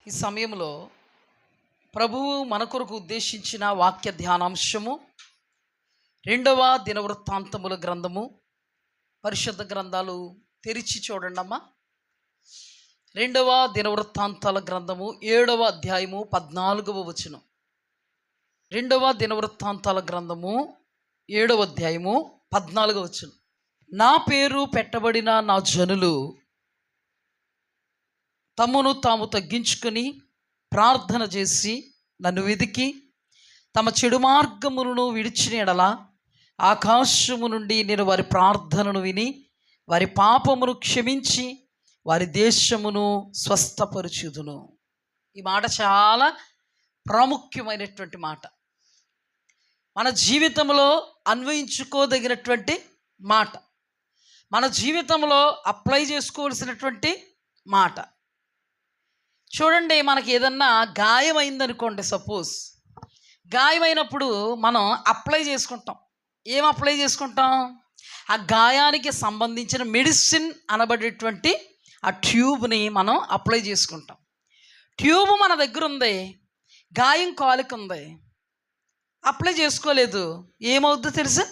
ఈ సమయంలో ప్రభువు మన కొరకు ఉద్దేశించిన వాక్య ధ్యానాంశము 2వ దినవృత్తాంతముల గ్రంథము. పరిశుద్ధ గ్రంథాలు తెరిచి చూడండి అమ్మా. 2వ దినవృత్తాంతాల గ్రంథము 7వ అధ్యాయము 14వ వచనం. 2వ దినవృత్తాంతాల గ్రంథము 7వ అధ్యాయము 14వ వచనం. నా పేరు పెట్టబడిన నా జనులు తమను తాము తగ్గించుకొని ప్రార్థన చేసి నన్ను వెదికి తమ చెడు మార్గములను విడిచిన ఎడల ఆకాశము నుండి నేను వారి ప్రార్థనను విని వారి పాపమును క్షమించి వారి దేశమును స్వస్థపరచుదును. ఈ మాట చాలా ప్రాముఖ్యమైనటువంటి మాట, మన జీవితంలో అన్వయించుకోదగినటువంటి మాట, మన జీవితంలో అప్లై చేసుకోవాల్సినటువంటి మాట. చూడండి, మనకి ఏదన్నా గాయమైందనుకోండి, సపోజ్ గాయమైనప్పుడు మనం అప్లై చేసుకుంటాం. ఏం అప్లై చేసుకుంటాం? ఆ గాయానికి సంబంధించిన మెడిసిన్ అనబడేటువంటి ఆ ట్యూబ్ని మనం అప్లై చేసుకుంటాం. ట్యూబ్ మన దగ్గర ఉంది, గాయం కాలుకి ఉంది, అప్లై చేసుకోలేదు, ఏమవుద్దో తెలుసా?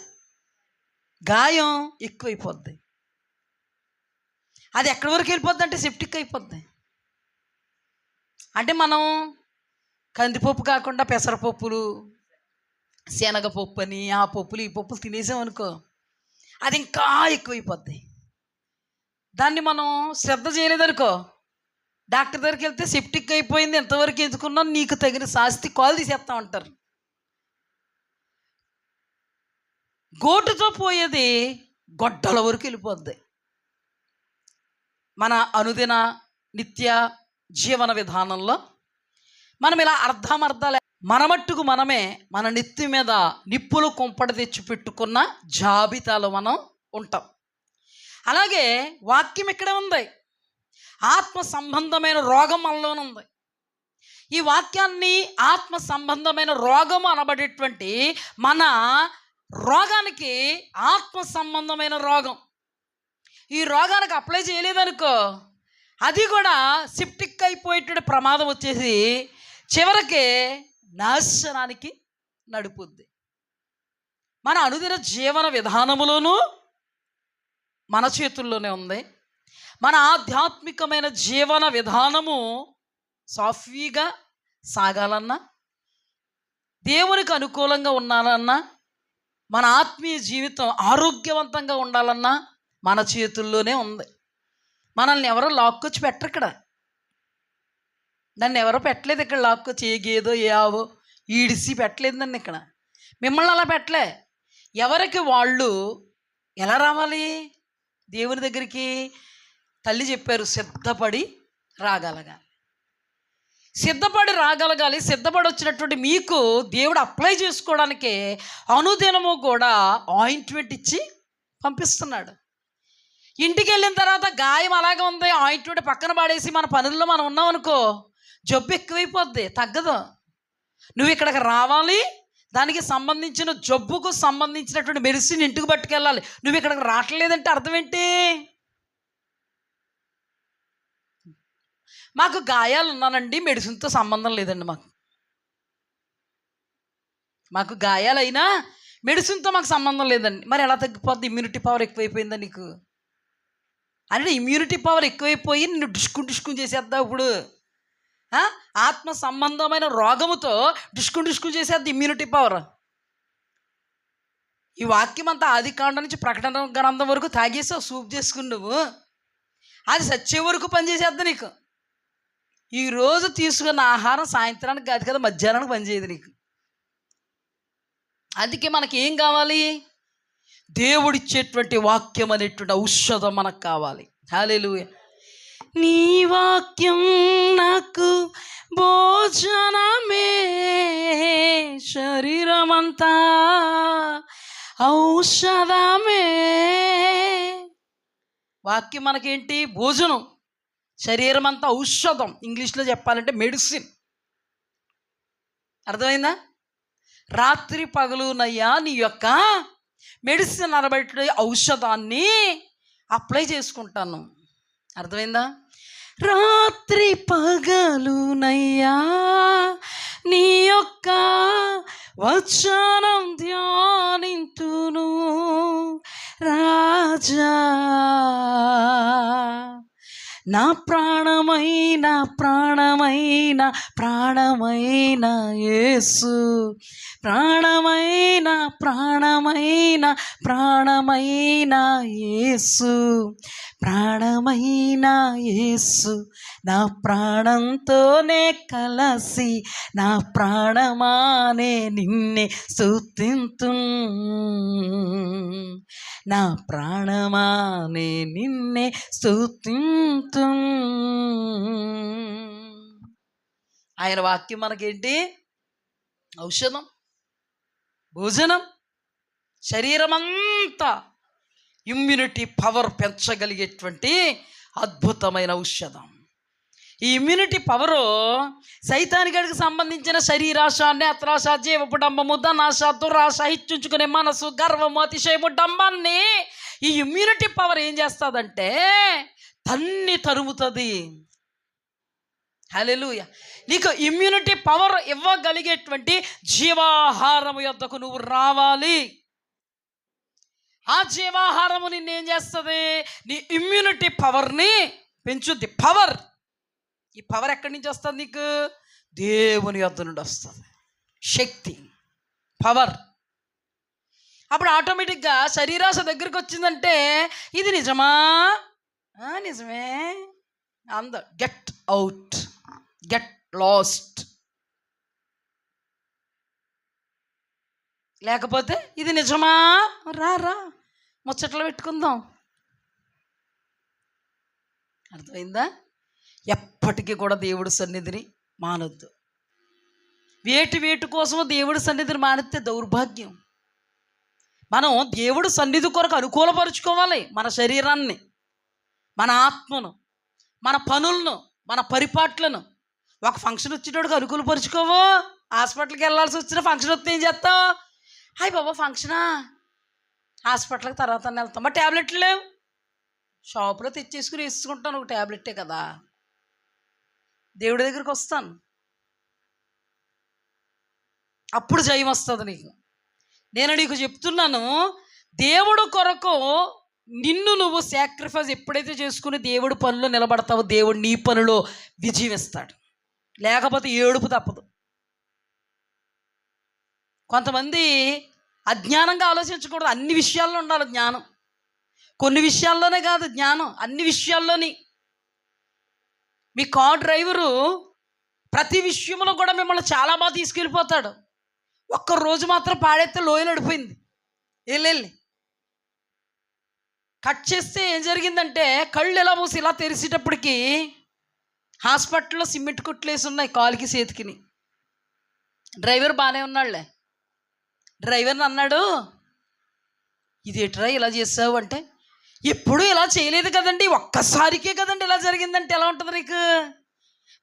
గాయం ఎక్కువైపోద్ది. అది ఎక్కడి వరకు వెళ్ళిపోద్ది అంటే సెప్టిక్ అయిపోద్ది. అంటే మనం కందిపప్పు కాకుండా పెసరపప్పులు, శనగపప్పు అని ఆ పప్పులు ఈ పప్పులు తినేసామనుకో, అది ఇంకా ఎక్కువైపోద్ది. దాన్ని మనం శ్రద్ధ చేయలేదనుకో, డాక్టర్ దగ్గరికి వెళ్తే సెప్టిక్ అయిపోయింది, ఎంతవరకు ఎందుకున్నా నీకు తగిన శాస్తి కాలు తీసేస్తా ఉంటారు. గోటుతో పోయేది గొడ్డల వరకు వెళ్ళిపోద్ది. మన అనుదిన నిత్య జీవన విధానంలో మనం ఇలా అర్ధమర్ధాలే మన మట్టుకు మనమే మన నెత్తి మీద నిప్పులు కుంపడి తెచ్చి పెట్టుకున్న జాబితాలో మనం ఉంటాం. అలాగే వాక్యం ఇక్కడే ఉంది, ఆత్మ సంబంధమైన రోగం మనలోనే ఉంది. ఈ వాక్యాన్ని ఆత్మ సంబంధమైన రోగము అనబడేటువంటి మన రోగానికి ఆత్మ సంబంధమైన రోగం, ఈ రోగానికి అప్లై చేయలేదనుకో, అది కూడా సెప్టిక్ అయిపోయేటువంటి ప్రమాదం వచ్చేసి చివరికి నాశనానికి నడుపుద్ది. మన అనుదిన జీవన విధానములోనూ మన చేతుల్లోనే ఉంది. మన ఆధ్యాత్మికమైన జీవన విధానము సాఫీగా సాగాలన్నా, దేవునికి అనుకూలంగా ఉండాలన్నా, మన ఆత్మీయ జీవితం ఆరోగ్యవంతంగా ఉండాలన్నా మన చేతుల్లోనే ఉంది. మనల్ని ఎవరో లాక్కొచ్చి పెట్టరు ఇక్కడ, నన్ను ఎవరో పెట్టలేదు ఇక్కడ, లాక్కొచ్చి ఏ గేదో ఏ ఆవో ఈడిసి పెట్టలేదు నన్ను ఇక్కడ, మిమ్మల్ని అలా పెట్టలే. ఎవరికి వాళ్ళు ఎలా రావాలి దేవుని దగ్గరికి? తల్లి చెప్పారు, సిద్ధపడి రాగలగాలి. సిద్ధపడి రాగలగాలి. సిద్ధపడి వచ్చినటువంటి మీకు దేవుడు అప్లై చేసుకోవడానికి అనుదినము కూడా ఆయింట్మెంట్ ఇచ్చి పంపిస్తున్నాడు. ఇంటికి వెళ్ళిన తర్వాత గాయం అలాగే ఉంది, ఆయింట్మెంట్ పక్కన పడేసి మన పనుల్లో మనం ఉన్నాం అనుకో, జబ్బు ఎక్కువైపోద్ది, తగ్గదు. నువ్వు ఇక్కడికి రావాలి, దానికి సంబంధించిన జబ్బుకు సంబంధించినటువంటి మెడిసిన్ ఇంటికి పట్టుకెళ్ళాలి. నువ్వు ఇక్కడికి రావట్లేదంటే అర్థం ఏంటి? మాకు గాయాలు ఉన్నానండి, మెడిసిన్తో సంబంధం లేదండి, మాకు గాయాలైనా మెడిసిన్తో మాకు సంబంధం లేదండి. మరి ఎలా తగ్గిపోద్ది? ఇమ్యూనిటీ పవర్ ఎక్కువైపోయిందా నీకు? అంటే ఇమ్యూనిటీ పవర్ ఎక్కువైపోయి నిన్ను డిస్కుని చేసేద్దాం. ఇప్పుడు ఆత్మ సంబంధమైన రోగముతో డిస్కుని చేసేద్ది ఇమ్యూనిటీ పవర్. ఈ వాక్యం అంతా ఆదికాండం నుంచి ప్రకటన గ్రంథం వరకు తాగేసావు, సూప్ చేసుకుని నువ్వు, అది సచ్చే వరకు పనిచేసేద్ది నీకు. ఈరోజు తీసుకున్న ఆహారం సాయంత్రానికి కాదు కదా, మధ్యాహ్నానికి పనిచేయదు నీకు. అందుకే మనకి ఏం కావాలి? దేవుడిచ్చేటువంటి వాక్యం అనేటువంటి ఔషధం మనకు కావాలి. హల్లెలూయా. నీ వాక్యం నాకు భోజనమే, శరీరమంతా ఔషధమే. వాక్యం మనకేంటి? భోజనం. శరీరం అంతా ఔషధం, ఇంగ్లీష్లో చెప్పాలంటే మెడిసిన్. అర్థమైందా? రాత్రి పగలునయ్యా నీ యొక్క మెడిసిన్ అనబడే ఔషధాన్ని అప్లై చేసుకుంటాను. అర్థమైందా? రాత్రి పగలునయ్యా నీ యొక్క వచనం ధ్యానింతును రాజా. నా ప్రాణమైన ప్రాణమైన ప్రాణమైన యేసు, ప్రాణమైన ప్రాణమైన ప్రాణమైన యేసు, ప్రాణమైన యేసు, నా ప్రాణంతోనే కలసి నా ప్రాణమానే నిన్నే స్తుతింతు, నా ప్రాణమానే నిన్నే స్తుతింతు. ఆయన వాక్యం మనకేంటి? ఔషధం, భోజనం, శరీరమంతా ఇమ్యూనిటీ పవర్ పెంచగలిగేటువంటి అద్భుతమైన ఔషధం. ఈ ఇమ్యూనిటీ పవరు సైతానిగడికి సంబంధించిన శరీరాశ, నేత్రాశ, జీవపు డంబము, ధనాశ, దురాశ, ఇచ్చుంచుకునే మనసు, గర్వము, అతిశయము, డంబాన్ని ఈ ఇమ్యూనిటీ పవర్ ఏం చేస్తుందంటే తన్ని తరుముతుంది. హల్లెలూయా. నీకు ఇమ్యూనిటీ పవర్ ఇవ్వగలిగేటువంటి జీవాహారము యొద్దకు నువ్వు రావాలి. ఆ జీవాహారము నిన్నేం చేస్తుంది? నీ ఇమ్యూనిటీ పవర్ని పెంచుద్ది. పవర్, ఈ పవర్ ఎక్కడి నుంచి వస్తుంది? నీకు దేవుని యొద్ద నుండి వస్తుంది. శక్తి, పవర్. అప్పుడు ఆటోమేటిక్గా శరీరాశ దగ్గరికి వచ్చిందంటే ఇది నిజమా? నిజమే. Get out, get lost. లేకపోతే ఇది నిజమా? రా ముచ్చట్లు పెట్టుకుందాం. అర్థమైందా? ఎప్పటికీ కూడా దేవుడి సన్నిధిని మానొద్దు. వేటి కోసమో దేవుడి సన్నిధిని మానితే దౌర్భాగ్యం. మనం దేవుడి సన్నిధి కొరకు అనుకూలపరుచుకోవాలి మన శరీరాన్ని, మన ఆత్మను, మన పనులను, మన పరిపాట్లను. ఒక ఫంక్షన్ వచ్చేటోడికి అనుకూలపరుచుకోవు. హాస్పిటల్కి వెళ్ళాల్సి వచ్చిన ఫంక్షన్ వస్తే ఏం చేస్తావు? హాయ్ బాబా ఫంక్షనా, హాస్పిటల్కి తర్వాత వెళ్తాం. మా ట్యాబ్లెట్లు లేవు, షాపులో తెచ్చేసుకుని వేసుకుంటాను. ఒక ట్యాబ్లెట్టే కదా. దేవుడి దగ్గరికి వస్తాను, అప్పుడు జయం వస్తుంది నీకు. నేను నీకు చెప్తున్నాను, దేవుడు కొరకు నిన్ను నువ్వు సాక్రిఫైస్ ఎప్పుడైతే చేసుకుని దేవుడి పనిలో నిలబడతావో దేవుడు నీ పనిలో విజయం ఇస్తాడు. లేకపోతే ఏడుపు తప్పదు. కొంతమంది అజ్ఞానంగా ఆలోచించకూడదు. అన్ని విషయాల్లో ఉండాలి జ్ఞానం. కొన్ని విషయాల్లోనే కాదు జ్ఞానం, అన్ని విషయాల్లోని. మీ కార్ డ్రైవరు ప్రతి విషయంలో కూడా మిమ్మల్ని చాలా బాగా తీసుకెళ్ళిపోతాడు. ఒక్కరోజు మాత్రం పాడైతే లోయలు అడిపోయింది. వెళ్ళి కట్ చేస్తే ఏం జరిగిందంటే కళ్ళు ఎలా మూసి ఇలా తెరిచేటప్పటికి హాస్పిటల్లో సిమెంట్ కుట్లేసి ఉన్నాయి కాలుకి చేతికిని. డ్రైవర్ బాగానే ఉన్నాడులే. డ్రైవర్ని అన్నాడు, ఇదేట్రా ఇలా చేసావు అంటే, ఎప్పుడూ ఇలా చేయలేదు కదండి, ఒక్కసారికే కదండి ఇలా జరిగిందంటే ఎలా ఉంటుంది నీకు?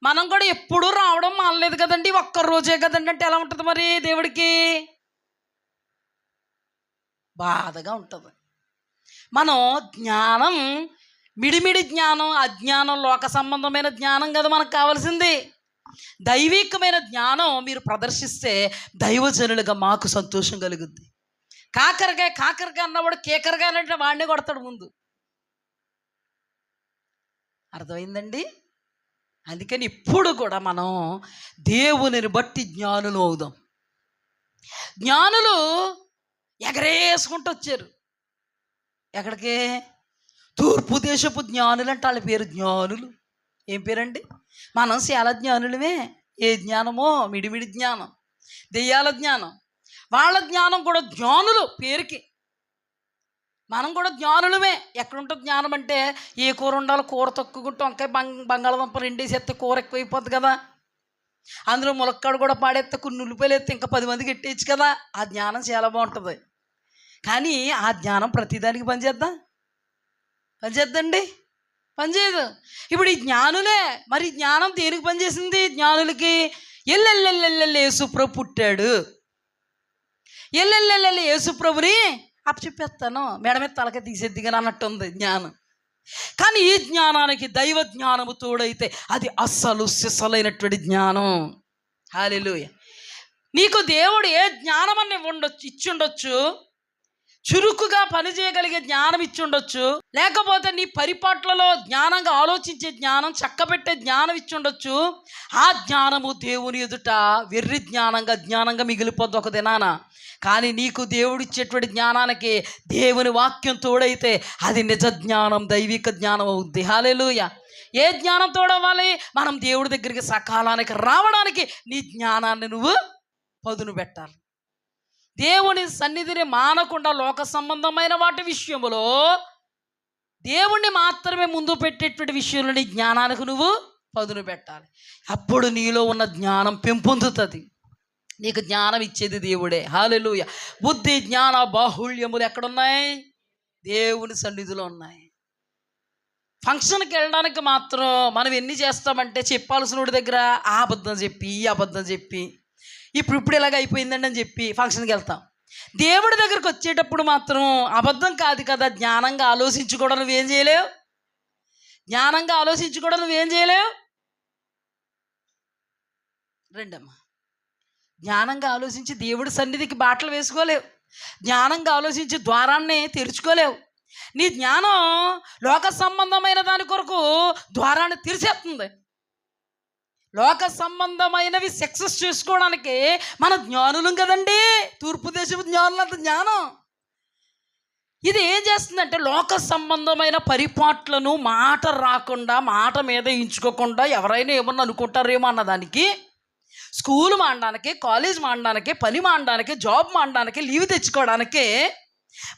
మనం కూడా ఎప్పుడూ రావడం మానలేదు కదండి, ఒక్కరోజే కదండి అంటే ఎలా ఉంటుంది మరి? దేవుడికి బాధగా ఉంటుంది. మనం జ్ఞానం, మిడిమిడి జ్ఞానం, అజ్ఞానం, లోక సంబంధమైన జ్ఞానం కదా మనకు కావాల్సింది. దైవికమైన జ్ఞానం మీరు ప్రదర్శిస్తే దైవజనులుగా మాకు సంతోషం కలుగుద్ది. కాకరకాయ అన్నవాడు కేకరగా అంటే వాడినే కొడతాడు ముందు. అర్థమైందండి? అందుకని ఇప్పుడు కూడా మనం దేవునిని బట్టి జ్ఞానులు అవుదాం. జ్ఞానులు ఎగరేసుకుంటూ వచ్చారు. ఎక్కడికి? తూర్పు దేశపు జ్ఞానులు అంటే వాళ్ళ పేరు జ్ఞానులు. ఏం పేరండి? మనం చాలా జ్ఞానులమే. ఏ జ్ఞానమో? మిడిమిడి జ్ఞానం, దెయ్యాల జ్ఞానం. వాళ్ళ జ్ఞానం కూడా జ్ఞానులు పేరుకి. మనం కూడా జ్ఞానులమే. ఎక్కడుంటుంది జ్ఞానం అంటే, ఏ కూర ఉండాలో కూర తక్కువకుంటే వంకాయ బంగాళదుంప రెండేసేస్తే కూర ఎక్కువైపోద్ది కదా. అందులో ములక్కాడు కూడా పాడేస్తే కొన్ని ఉల్లిపాయలు ఎత్తే ఇంకా 10 మందికి ఎట్టేయచ్చు కదా. ఆ జ్ఞానం చాలా బాగుంటుంది. కానీ ఆ జ్ఞానం ప్రతిదానికి పనిచేద్దండి? పనిచేయదు. ఇప్పుడు ఈ జ్ఞానులే. మరి జ్ఞానం దేనికి పనిచేసింది? జ్ఞానులకి ఎల్లెల్లెల్లెల్లెల్లి యేసుప్రభు పుట్టాడు, ఎల్లెల్లెల్లెల్లి యేసుప్రభుని అప్పచెప్పేస్తాను, మేడ మీద తలక తీసేద్దిగా అన్నట్టు ఉంది జ్ఞానం. కానీ ఈ జ్ఞానానికి దైవ జ్ఞానము తోడైతే అది అస్సలు సిసలైనటువంటి జ్ఞానం. హల్లెలూయా. నీకు దేవుడు ఏ జ్ఞానమని ఇచ్చుండొచ్చు, చురుకుగా పనిచేయగలిగే జ్ఞానం ఇచ్చుండొచ్చు, లేకపోతే నీ పరిపాట్లలో జ్ఞానంగా ఆలోచించే జ్ఞానం, చక్కబెట్టే జ్ఞానం ఇచ్చుండొచ్చు. ఆ జ్ఞానము దేవుని ఎదుట వెర్రి జ్ఞానంగా మిగిలిపోద్ది ఒక దినాన. కానీ నీకు దేవుడు ఇచ్చేటువంటి జ్ఞానానికి దేవుని వాక్యం తోడైతే అది నిజ జ్ఞానం, దైవిక జ్ఞానం అవుద్ది. హల్లెలూయా. ఏ జ్ఞానం తోడవ్వాలి? మనం దేవుడి దగ్గరికి సకాలానికి రావడానికి నీ జ్ఞానాన్ని నువ్వు పదును పెట్టాలి. దేవుని సన్నిధిని మానకుండా లోక సంబంధమైన వాటి విషయంలో దేవుణ్ణి మాత్రమే ముందు పెట్టేటువంటి విషయంలో నీ జ్ఞానానికి నువ్వు పదును పెట్టాలి. అప్పుడు నీలో ఉన్న జ్ఞానం పెంపొందుతుంది. నీకు జ్ఞానం ఇచ్చేది దేవుడే. హల్లెలూయా. బుద్ధి జ్ఞాన బాహుళ్యములు ఎక్కడున్నాయి? దేవుని సన్నిధిలో ఉన్నాయి. ఫంక్షన్కి వెళ్ళడానికి మాత్రం మనం ఎన్ని చేస్తామంటే చెప్పాల్సిన వాడి దగ్గర ఆ అబద్ధం చెప్పి ఈ అబద్ధం చెప్పి ఇప్పుడు ఇలాగ అయిపోయిందండి అని చెప్పి ఫంక్షన్కి వెళ్తాం. దేవుడి దగ్గరికి వచ్చేటప్పుడు మాత్రం అబద్ధం కాదు కదా, జ్ఞానంగా ఆలోచించుకోవడం నువ్వేం చేయలేవు. జ్ఞానంగా ఆలోచించుకోవడం నువ్వేం చేయలేవు. రెండమ్మా, జ్ఞానంగా ఆలోచించి దేవుడి సన్నిధికి బాటలు వేసుకోలేవు. జ్ఞానంగా ఆలోచించి ద్వారాన్ని తెరుచుకోలేవు. నీ జ్ఞానం లోక సంబంధమైన దాని కొరకు ద్వారాన్ని తెరిచేస్తుంది. లోక సంబంధమైనవి సక్సెస్ చేసుకోవడానికి మన జ్ఞానులం కదండి. తూర్పు దేశపు జ్ఞానులంత జ్ఞానం. ఇది ఏం చేస్తుందంటే లోక సంబంధమైన పరిపాట్లను మాట రాకుండా, మాట మీద ఎంచుకోకుండా, ఎవరైనా ఏమన్నా అనుకుంటారేమో అన్నదానికి, స్కూల్ మానడానికి, కాలేజ్ మానడానికి, పని మానడానికి, జాబ్ మానడానికి, లీవ్ తెచ్చుకోవడానికి,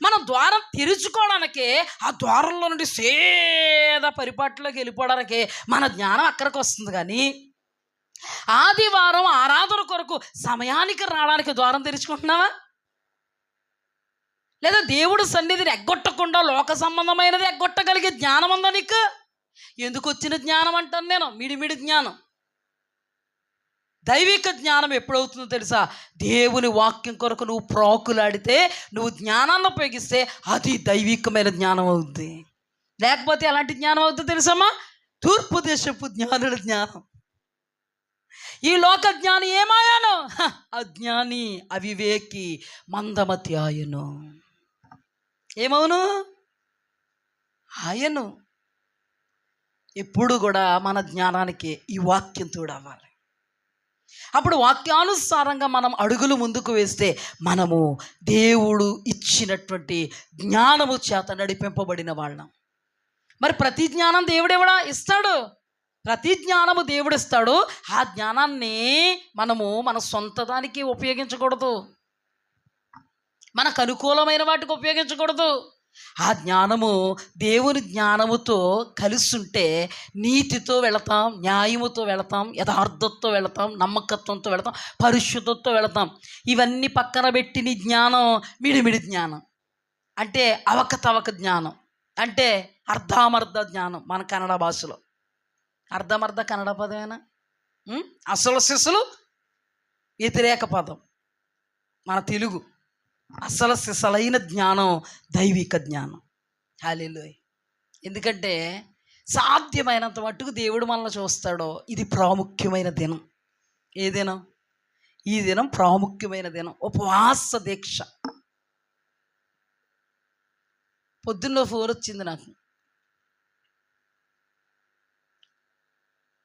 మనం ద్వారం తెరుచుకోవడానికి, ఆ ద్వారంలో నుండి సేద పరిపాట్లోకి వెళ్ళిపోవడానికి మన జ్ఞానం అక్కడికి వస్తుంది. కానీ ఆదివారం ఆరాధన కొరకు సమయానికి రావడానికి ద్వారం తెరుచుకుంటున్నావా? లేదా దేవుడు సన్నిధిని ఎగ్గొట్టకుండా లోక సంబంధమైనది ఎగ్గొట్టగలిగే జ్ఞానం ఉందా నీకు? ఎందుకు వచ్చిన జ్ఞానం అంటాను నేను? మిడిమిడి జ్ఞానం. దైవిక జ్ఞానం ఎప్పుడవుతుందో తెలుసా? దేవుని వాక్యం కొరకు నువ్వు ప్రాకులాడితే, నువ్వు జ్ఞానాన్ని ఉపయోగిస్తే అది దైవికమైన జ్ఞానం అవుద్ది. లేకపోతే ఎలాంటి జ్ఞానం అవుతుందో తెలుసమ్మా? తూర్పు దేశపు జ్ఞానుల జ్ఞానం. ఈ లోక జ్ఞాని ఏమాయాను? అజ్ఞాని, అవివేకి, మందమతి ఆయను. ఏమవును? ఆయను. ఎప్పుడు కూడా మన జ్ఞానానికి ఈ వాక్యం తోడవ్వాలి. అప్పుడు వాక్యానుసారంగా మనం అడుగులు ముందుకు వేస్తే మనము దేవుడు ఇచ్చినటువంటి జ్ఞానము చేత నడిపింపబడిన వాళ్ళం. మరి ప్రతి జ్ఞానం దేవుడెవడా ఇస్తాడు? ప్రతి జ్ఞానము దేవుడు ఇస్తాడు. ఆ జ్ఞానాన్ని మనము మన సొంత దానికి ఉపయోగించకూడదు, మనకు అనుకూలమైన వాటికి ఉపయోగించకూడదు. ఆ జ్ఞానము దేవుని జ్ఞానముతో కలిసి ఉంటే నీతితో వెళతాం, న్యాయముతో వెళతాం, యథార్థతతో వెళతాం, నమ్మకత్వంతో వెళతాం, పరిశుద్ధతతో వెళతాం. ఇవన్నీ పక్కన పెట్టి నీ జ్ఞానం మిడిమిడి జ్ఞానం అంటే అవకతవక జ్ఞానం, అంటే అర్ధామర్ధ జ్ఞానం. మన కన్నడ భాషలో అర్ధమర్ధ కన్నడ పదమేనా? అసలు సిసలు వ్యతిరేక పదం మన తెలుగు. అసలు సిసలైన జ్ఞానం దైవిక జ్ఞానం. హల్లెలూయా. ఎందుకంటే సాధ్యమైనంత మట్టుకు దేవుడు మనల్ని చూస్తాడో. ఇది ప్రాముఖ్యమైన దినం. ఏ దినం? ఈ దినం ప్రాముఖ్యమైన దినం. ఉపవాస దీక్ష. పొద్దున్న ఫోన్ వచ్చింది నాకు.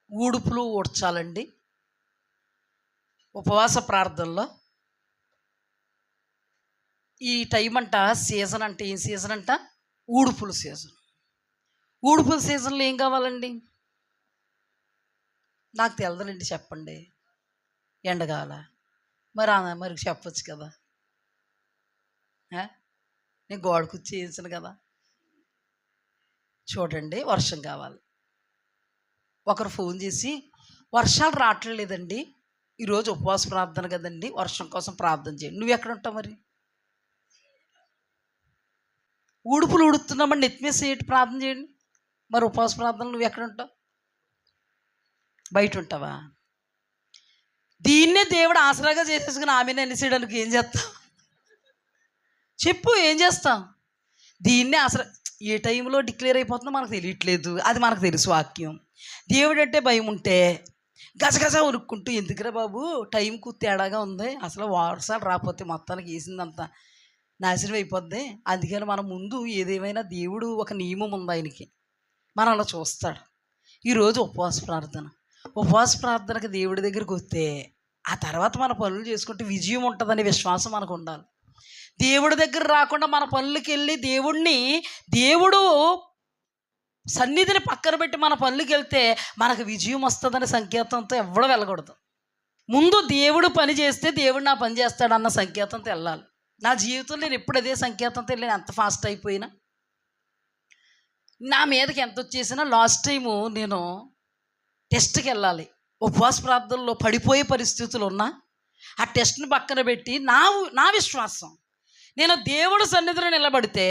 ఊడుపులు ఊడ్చాలండి ఉపవాస ప్రార్థనలో. ఈ టైం అంట సీజన్ అంటే ఏం సీజన్ అంట? ఊడుపుల సీజన్. ఊడుపుల సీజన్లో ఏం కావాలండి? నాకు తెలదండి, చెప్పండి. ఎండగాల మరి చెప్పచ్చు కదా. నేను గోడ కుర్చీ వేసాను కదా. చూడండి, వర్షం కావాలి. ఒకరు ఫోన్ చేసి వర్షాలు రావట్లేదండి, ఈరోజు ఉపవాస ప్రార్థన కదండి, వర్షం కోసం ప్రార్థన చేయండి. నువ్వు ఎక్కడ ఉంటావు? మరి ఉడుపులు ఉడుతున్నామని నెత్తిమేసి ఏంటి ప్రార్థన చేయండి. మరి ఉపవాస ప్రార్థనలు నువ్వు ఎక్కడ ఉంటావు? బయట ఉంటావా? దీన్నే దేవుడు ఆసరాగా చేసేసుకుని ఆమెను అనేసేయడానికి ఏం చేస్తావు చెప్పు? ఏం చేస్తాం? దీన్నే ఆసరా. ఏ టైంలో డిక్లేర్ అయిపోతుందో మనకు తెలియట్లేదు, అది మనకు తెలుసు వాక్యం. దేవుడు అంటే భయం ఉంటే గజగజ ఉరుక్కుంటూ ఎందుకురా బాబు టైంకు తేడాగా ఉంది, అసలు వర్షాలు రాకపోతే మొత్తానికి వేసిందంతా నాశనం అయిపోద్ది, అందుకని మనం ముందు ఏదేమైనా దేవుడు ఒక నియమం ఉంది ఆయనకి, మనం అలా చూస్తాడు. ఈరోజు ఉపవాస ప్రార్థనకి దేవుడి దగ్గరికి వస్తే ఆ తర్వాత మన పనులు చేసుకుంటే విజయం ఉంటుందనే విశ్వాసం మనకు ఉండాలి. దేవుడి దగ్గర రాకుండా మన పనులకి వెళ్ళి దేవుడు సన్నిధిని పక్కన పెట్టి మన పనులకి వెళ్తే మనకు విజయం వస్తుందనే సంకేతంతో ఎవడో వెళ్ళకూడదు. ముందు దేవుడు పని చేస్తే దేవుడు నా పని చేస్తాడన్న సంకేతంతో వెళ్ళాలి. నా జీవితంలో నేను ఎప్పుడు అదే సంకేతంతో వెళ్ళాను. ఎంత ఫాస్ట్ అయిపోయినా నా మీదకి ఎంత వచ్చేసినా లాస్ట్ టైము నేను టెస్ట్కి వెళ్ళాలి, ఉపవాస ప్రార్థనలో పడిపోయే పరిస్థితులు ఉన్నా ఆ టెస్ట్ని పక్కన పెట్టి నా విశ్వాసం, నేను దేవుడు సన్నిధిలో నిలబడితే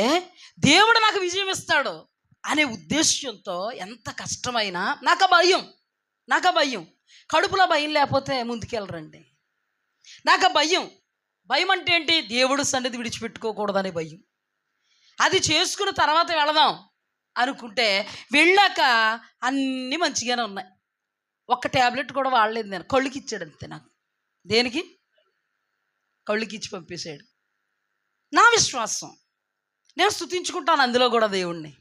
దేవుడు నాకు విజయం ఇస్తాడు అనే ఉద్దేశ్యంతో ఎంత కష్టమైనా నాకు భయం కడుపులో భయం లేకపోతే ముందుకెళ్ళరండి. నాకు భయం అంటే ఏంటి? దేవుడు సన్నిధి విడిచిపెట్టుకోకూడదనే భయం. అది చేసుకున్న తర్వాత వెళదాం అనుకుంటే వెళ్ళాక అన్నీ మంచిగానే ఉన్నాయి, ఒక్క ట్యాబ్లెట్ కూడా వాడలేదు నేను. కళ్ళుకి ఇచ్చాడు అంతే నాకు. దేనికి? కళ్ళుకి ఇచ్చి పంపేశాడు. నా విశ్వాసం, నేను స్తుతించుకుంటాను అందులో కూడా దేవుణ్ణి.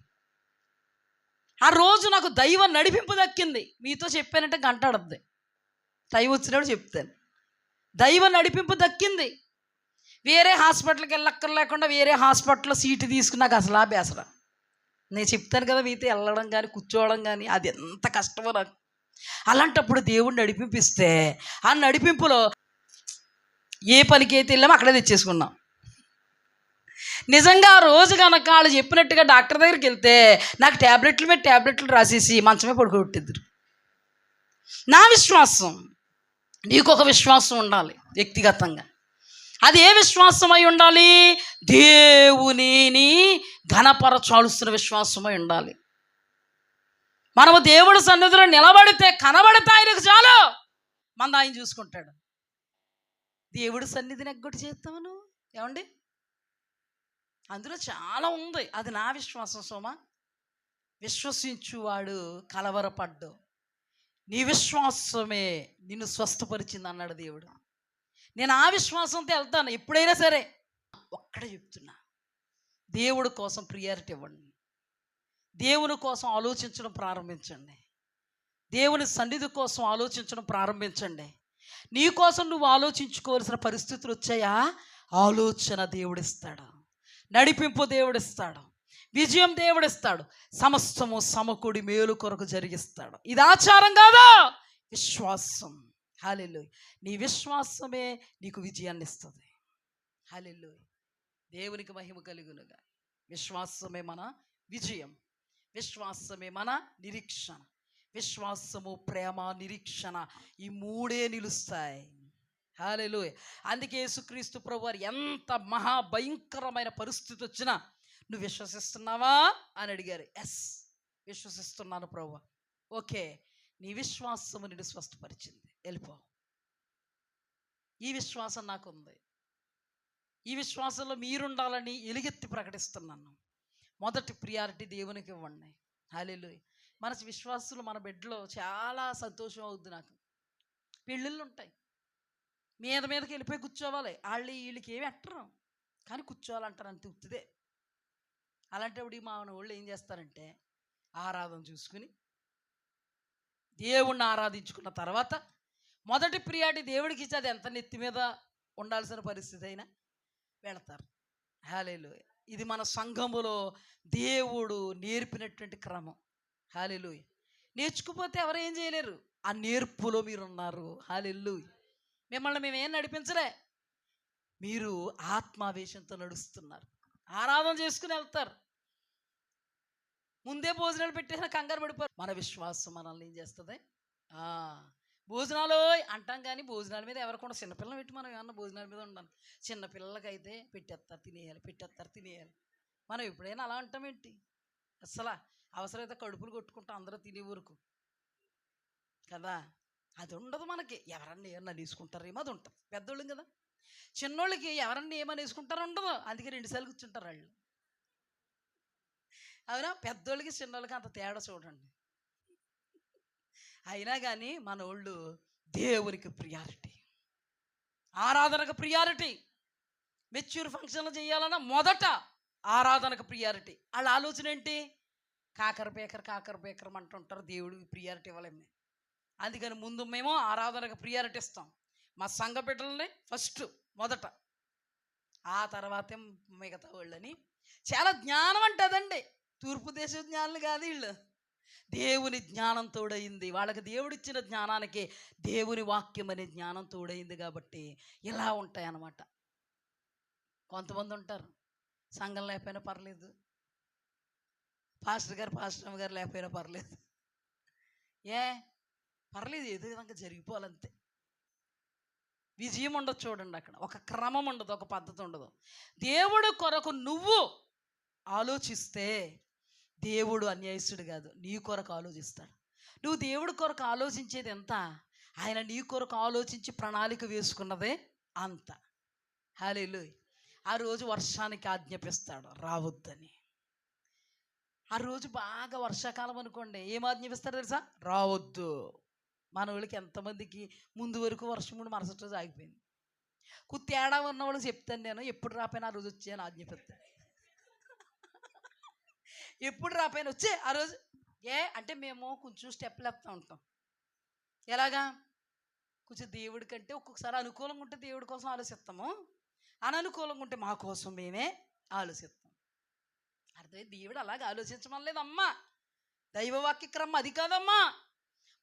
ఆ రోజు నాకు దైవ నడిపింపు దక్కింది. మీతో చెప్పానంటే గంట ఆడద్ది, టైం వచ్చినప్పుడు చెప్తాను. దైవ నడిపింపు దక్కింది. వేరే హాస్పిటల్కి వెళ్ళక్కర్లేకుండా వేరే హాస్పిటల్లో సీటు తీసుకుని నాకు అసలు బేసరా. నేను చెప్తాను కదా మీతో వెళ్ళడం కానీ కూర్చోవడం కానీ అది ఎంత కష్టమో నాకు. అలాంటప్పుడు దేవుడు నడిపింపిస్తే ఆ నడిపింపులో ఏ పనికి అయితే వెళ్ళామో అక్కడే తెచ్చేసుకున్నాం. నిజంగా ఆ రోజు కనుక వాళ్ళు చెప్పినట్టుగా డాక్టర్ దగ్గరికి వెళ్తే నాకు ట్యాబ్లెట్ల మీద ట్యాబ్లెట్లు రాసేసి మంచమే పడుకోబెట్టిద్దరు. నా విశ్వాసం, నీకు ఒక విశ్వాసం ఉండాలి వ్యక్తిగతంగా. అది ఏ విశ్వాసం అయి ఉండాలి? దేవునిని ఘనపరచాల్సిన విశ్వాసమై ఉండాలి. మనము దేవుడి సన్నిధిలో నిలబడితే కనబడితే ఆయనకు చాలు, ఆయన చూసుకుంటాడు. దేవుడి సన్నిధిని ఎగ్గొట్టి చేస్తామను ఏమండి? అందులో చాలా ఉంది. అది నా విశ్వాసం. సోమా, విశ్వసించువాడు కలవరపడ్డు, నీ విశ్వాసమే నిన్ను స్వస్థపరిచింది అన్నాడు దేవుడు. నేను ఆ విశ్వాసంతో వెళ్తాను ఎప్పుడైనా సరే. ఒక్కడే చెప్తున్నా, దేవుడి కోసం ప్రియారిటీ ఇవ్వండి. దేవుని కోసం ఆలోచించడం ప్రారంభించండి. దేవుని సన్నిధి కోసం ఆలోచించడం ప్రారంభించండి. నీ కోసం నువ్వు ఆలోచించుకోవాల్సిన పరిస్థితులు వచ్చాయా? ఆలోచన దేవుడిస్తాడు, నడిపింపు దేవుడిస్తాడు, విజయం దేవుడిస్తాడు, సమస్తము సమకూడి మేలు కొరకు జరిగిస్తాడు. ఇది ఆచారం కాదా, విశ్వాసం. హల్లెలూయా. నీ విశ్వాసమే నీకు విజయాన్ని ఇస్తుంది. హల్లెలూయా. దేవునికి మహిమ కలుగునుగా. విశ్వాసమే మన విజయం, విశ్వాసమే మన నిరీక్షణ. విశ్వాసము, ప్రేమ, నిరీక్షణ, ఈ మూడే నిలుస్తాయి. హల్లెలూయా. అందుకే యేసుక్రీస్తు ప్రభువారు ఎంత మహాభయంకరమైన పరిస్థితి వచ్చినా నువ్వు విశ్వసిస్తున్నావా అని అడిగారు. ఎస్, విశ్వసిస్తున్నాను ప్రభువా. ఓకే, నీ విశ్వాసము నిన్ను స్వస్థపరిచింది, వెళ్ళిపో. ఈ విశ్వాసం నాకుంది. ఈ విశ్వాసంలో మీరుండాలని ఎలుగెత్తి ప్రకటిస్తున్నాను. మొదటి ప్రియారిటీ దేవునికి ఇవ్వండి. హల్లెలూయా. మన విశ్వాసులు మన బిడ్డలో చాలా సంతోషం అవుద్ది. నాకు పెళ్ళిళ్ళు ఉంటాయి, మీదకి వెళ్ళిపోయి కూర్చోవాలి. వీళ్ళకి ఏమి ఎట్టరు కానీ కూర్చోవాలంటారు, అంతే ఉత్తిదే. అలాంటప్పుడు మా వాళ్ళు ఏం చేస్తారంటే ఆరాధన చూసుకుని దేవుణ్ణి ఆరాధించుకున్న తర్వాత మొదటి ప్రియారిటీ దేవుడికి ఇచ్చి అది ఎంత నెత్తి మీద ఉండాల్సిన పరిస్థితి అయినా వెళతారు. హల్లెలూయా. ఇది మన సంఘములో దేవుడు నేర్పినటువంటి క్రమం. హల్లెలూయా. నేర్చుకుపోతే ఎవరు ఏం చేయలేరు, ఆ నేర్పులో మీరున్నారు. హల్లెలూయా. మిమ్మల్ని మేమేం నడిపించలే, మీరు ఆత్మావేశంతో నడుస్తున్నారు. ఆరాధన చేసుకుని వెళ్తారు, ముందే భోజనాలు పెట్టేసిన కంగారు పడిపోరు. మన విశ్వాసం మనల్ని ఏం చేస్తుంది? భోజనాలు అంటాం కానీ భోజనాల మీద ఎవరికొండ చిన్నపిల్లలు పెట్టి మనం ఏమన్నా భోజనాల మీద ఉండాలి. చిన్నపిల్లలకైతే పెట్టేస్తారు తినేయాలి. మనం ఎప్పుడైనా అలా అంటామేంటి? అసలు అవసరమైతే కడుపులు కొట్టుకుంటాం అందరూ తినే ఊరుకు కదా. అది ఉండదు మనకి. ఎవరన్నా ఏమన్నా తీసుకుంటారేమో అది ఉంటుంది. పెద్దోళ్ళం కదా, చిన్నోళ్ళకి ఎవరన్నా ఏమన్నా వేసుకుంటారో ఉండదు. అందుకే 2 సార్లు కూర్చుంటారు వాళ్ళు. అవునా? పెద్దోళ్ళకి చిన్నోళ్ళకి అంత తేడా చూడండి. అయినా కానీ మనోళ్ళు దేవునికి ప్రియారిటీ, ఆరాధనకు ప్రియారిటీ. మెచ్యూర్ ఫంక్షన్లు చేయాలన్నా మొదట ఆరాధనకు ప్రియారిటీ. వాళ్ళ ఆలోచన ఏంటి? కాకర పేకరం అంటుంటారు, దేవుడికి ప్రియారిటీ ఇవ్వలేము. అందుకని ముందు మేము ఆరాధనకు ప్రియారిటీ ఇస్తాం. మా సంఘ బిడ్డలని ఫస్ట్ మొదట, ఆ తర్వాతే మిగతా వాళ్ళని. చాలా జ్ఞానం అంటదండి. తూర్పు దేశ జ్ఞానులు కాదు వీళ్ళు, దేవుని జ్ఞానం తోడైంది వాళ్ళకి. దేవుడిచ్చిన జ్ఞానానికి దేవుని వాక్యం అనే జ్ఞానం తోడైంది కాబట్టి ఇలా ఉంటాయి అన్నమాట. కొంతమంది ఉంటారు సంఘం లేకపోయినా పర్లేదు, పాస్టర్ గారు లేకపోయినా పర్లేదు, ఏ పర్లేదు, ఏదో విధంగా జరిగిపోవాలంతే. విజయం ఉండదు చూడండి, అక్కడ ఒక క్రమం ఉండదు, ఒక పద్ధతి ఉండదు. దేవుడు కొరకు నువ్వు ఆలోచిస్తే దేవుడు అన్యాయస్తుడు కాదు, నీ కొరకు ఆలోచిస్తాడు. నువ్వు దేవుడి కొరకు ఆలోచించేది ఎంత, ఆయన నీ కొరకు ఆలోచించి ప్రణాళిక వేసుకున్నదే అంత. హల్లెలూయా. ఆ రోజు వర్షానికి ఆజ్ఞాపిస్తాడు రావద్దని. ఆ రోజు బాగా వర్షాకాలం అనుకోండి, ఏం ఆజ్ఞాపిస్తాడు తెలుసా? రావద్దు. మన వాళ్ళకి ఎంతమందికి ముందు వరకు వర్షం ఉండి మరుసటి రోజు ఆగిపోయింది. తేడా ఉన్న వాళ్ళకి చెప్తాను నేను, ఎప్పుడు రాపోయినా ఆ రోజు వచ్చే అని ఆజ్ఞాపిస్తాను. ఎప్పుడు రాపోయినా వచ్చే ఆ రోజు. అంటే మేము కొంచెం స్టెప్లు వేస్తూ ఉంటాం. ఎలాగా? కొంచెం దేవుడి కంటే ఒక్కొక్కసారి అనుకూలంగా ఉంటే దేవుడి కోసం ఆలోచిస్తాము, అననుకూలంగా ఉంటే మా కోసం మేమే ఆలోచిస్తాం. అర్థమైంది? దేవుడు అలాగే ఆలోచించమనలేదమ్మా, దైవవాక్య క్రమం అది కాదమ్మా.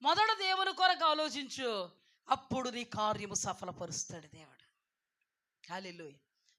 మొదట దేవుని కొరకు ఆలోచించు, అప్పుడు నీ కార్యము సఫలపరుస్తాడు దేవుడు. హల్లెలూయా.